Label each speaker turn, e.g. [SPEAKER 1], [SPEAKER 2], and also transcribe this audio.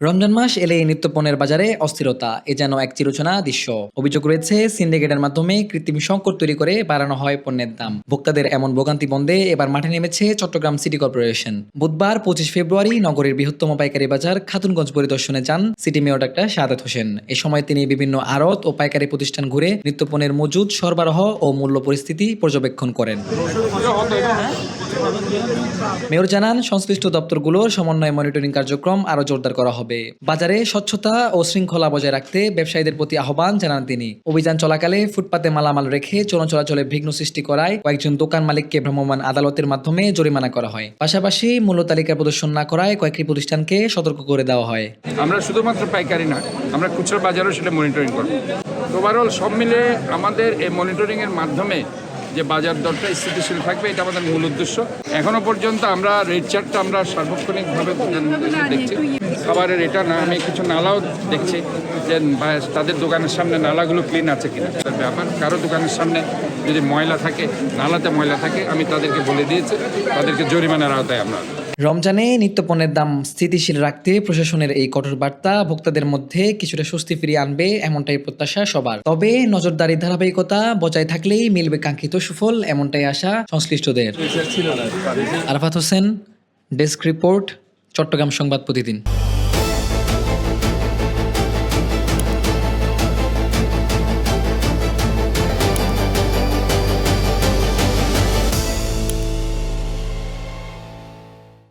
[SPEAKER 1] রমজান মাস এলেই নিত্যপণ্যের বাজারে অস্থিরতা, এ যেন এক চিরচেনা দৃশ্য। অভিযোগ রয়েছে সিন্ডিকেটের মাধ্যমে কৃত্রিম সংকট তৈরি করে বাড়ানো হয় পণ্যের দাম। ভোক্তাদের এমন ভোগান্তি বন্ধে এবার মাঠে নেমেছে চট্টগ্রাম সিটি কর্পোরেশন। বুধবার 25 ফেব্রুয়ারি নগরের বৃহত্তম পাইকারি বাজার খাতুনগঞ্জ পরিদর্শনে যান city mayor doctor Shahadat Hossain. এ সময় তিনি বিভিন্ন আড়ত ও পাইকারি প্রতিষ্ঠান ঘুরে নিত্যপণ্যের মজুদ, সরবরাহ ও মূল্য পরিস্থিতি পর্যবেক্ষণ করেন। মেয়র জানান, সংশ্লিষ্ট দপ্তরগুলোর সমন্বয়ে মনিটরিং কার্যক্রম আরও জোরদার করা হবে। বাজারে স্বচ্ছতা ও শৃঙ্খলা বজায় রাখতে ব্যবসায়ীদের প্রতি আহ্বান জানান তিনি। অভিযান চলাকালে ফুটপাতে মালামাল রেখে চলাচলে বিঘ্ন সৃষ্টি করায় কয়েকজন দোকান মালিককে ভ্রাম্যমাণ আদালতের মাধ্যমে জরিমানা করা হয়। পাশাপাশি মূল্য তালিকা প্রদর্শন না করায় কয়েকটি প্রতিষ্ঠানকে সতর্ক করে দেওয়া হয়।
[SPEAKER 2] আমরা শুধুমাত্র পাইকারি নয়, আমরা খুচরা বাজারও সেটা মনিটরিং করব। ওভারঅল সব মিলে আমাদের এই মনিটরিংয়ের মাধ্যমে যে বাজার দরটা স্থিতিশীল থাকবে, এটা আমাদের মূল উদ্দেশ্য। এখনো পর্যন্ত আমরা রেট চার্টটা আমরা সার্বক্ষণিকভাবে দেখছি। খাবারের এটা না, আমি কিছু নালাও দেখছি যে তাদের দোকানের সামনে নালাগুলো ক্লিন আছে কিনা তার ব্যাপার। কারো দোকানের সামনে যদি ময়লা থাকে, নালাতে ময়লা থাকে, আমি তাদেরকে বলে দিয়েছি, তাদেরকে জরিমানার আওতায় আমরা।
[SPEAKER 1] রমজানে নিত্যপণ্যের দাম স্থিতিশীল রাখতে প্রশাসনের এই কঠোর বার্তা ভোক্তাদের মধ্যে কিছুটা স্বস্তি ফিরিয়ে আনবে, এমনটাই প্রত্যাশা সবার। তবে নজরদারির ধারাবাহিকতা বজায় থাকলেই মিলবে কাঙ্ক্ষিত সুফল, এমনটাই আশা সংশ্লিষ্টদের। আরাফাত হোসেন, ডেস্ক রিপোর্ট, চট্টগ্রাম সংবাদ প্রতিদিন।